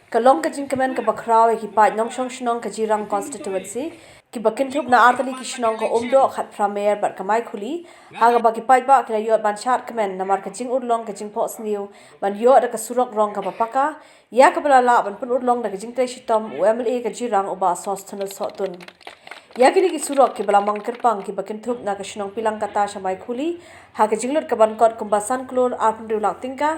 Kalong ka jingkamen ka bakraw ki pai nong shong shnong ka jirang constituency ki bakin thup na artali ki shnong ka umdoh khat pramer bat kamai khuli haga ba ki Paidbah ki yot ban chat kamen namar ka jing Urlong ka Jingphohsniew ban yot da ka Surok Rong ka papaka ya ka bala la ban pun Urlong da ka jing shitom UMLA ka jirang uba sos thunul sotun yakini ki surok ki bala mangkerpang ki bakin thup na ka shnong Pillangkata shamai khuli ha ka jinglot ka ban kot kumbasan klur arpundu lak tingka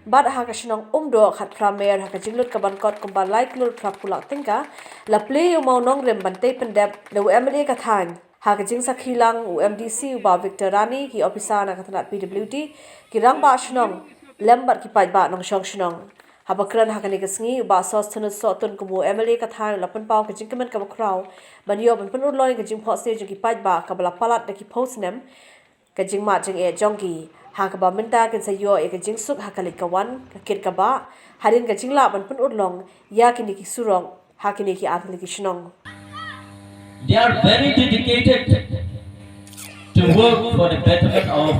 bat ha ka shnong umdoh khat pramer ha ka jinglot ka ban kot kumba lai klur prapulak tingka la play umau nong rem ban te pendep le UMLA ka thang ha ka jing sakhilang UMDC uba Victor Rani ki officer na ka thanat PWD ki rang ba shnong lembat ki Paidbah nong shong shnong Habakran hakani kasngi uba sos thunu sotun kumu MLA ka thang lapan pau ka jingkamen ka bakraw ban yo ban pun Urlong ka Jingphohsniew jing ki Paidbah ka bala palat da ki Jingphohsniew ka jingma jing e jongki ha ka ba minta kin sa yo e ka jingsuk hakalik ka wan ka kit ka ba harin ka jingla ban pun Urlong ya kini ki surong hakini ki atli ki shnong. They are very dedicated to work for the betterment of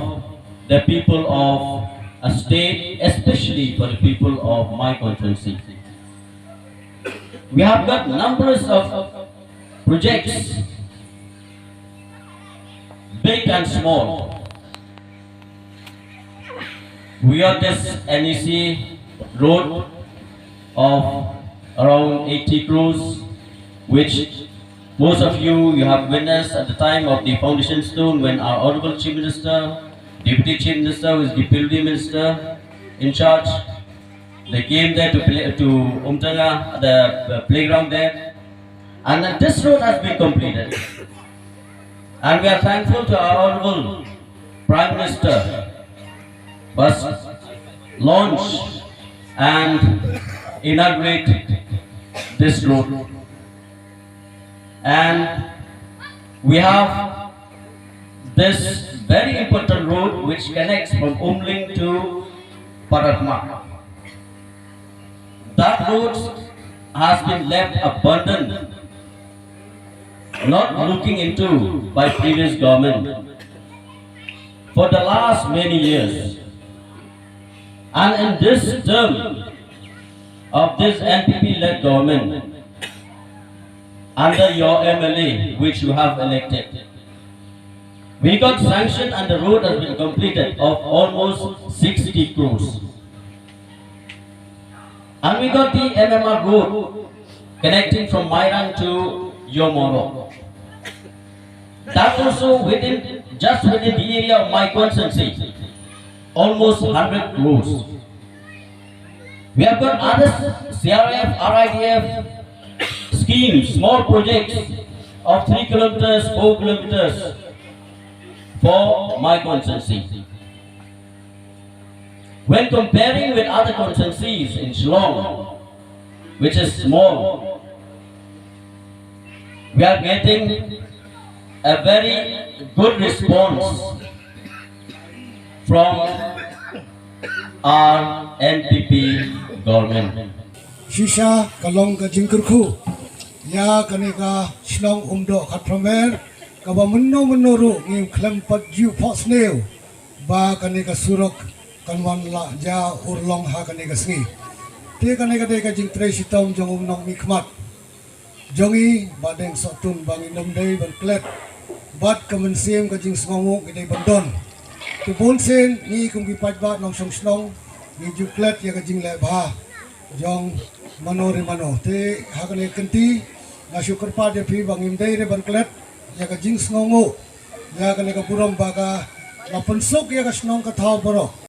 the people of a state, especially for the people of my constituency. We have got numbers of projects, big and small. We got this NEC road of around 80 crores, which most of you have witnessed at the time of the foundation stone when our Honorable Chief Minister, Deputy Chief Minister, who is the Deputy Minister in charge, they came there to Umdoh, the playground there, and this road has been completed. And we are thankful to our Honorable Prime Minister was launch and inaugurate this road. And we have this very important road which connects from Umling to Paidbah. That road has been left abandoned, not looking into by previous government for the last many years. And in this term of this NPP-led government, under your MLA, which you have elected, we got sanctioned and the road has been completed of almost 60 crores. And we got the MMR road connecting from Mairang to Yomoro. That also just within the area of my constituency, almost 100 crores. We have got other CRF, RIDF schemes, small projects of 3 kilometers, 4 kilometers for my constituency. When comparing with other constituencies in Shillong, which is small, we are getting a very good response from our NPP government. Shisha kalong ka jingkurku ya kaneka Shillong Umdoh khat pramer ka ba menno ru ngim klempat Jingphohsniew ba kaneka surok kanwan la ja Urlong ha kaneka sngi te kaneka de ka jing shitom jong umnong mikmat jongi badeng sotun bang inom dei ban klet bat kamensim ka jing sngomu gede bandon tu pun sen ni kum ki Paidbah nong song snong ni juklet ya ka jing le ba jong mano te hakane kenti na syukur pa de pi bangim dei re banklet ya ka jing snongo ya ka ne ka purom ba ka la pensok ya ka snong ka thau boro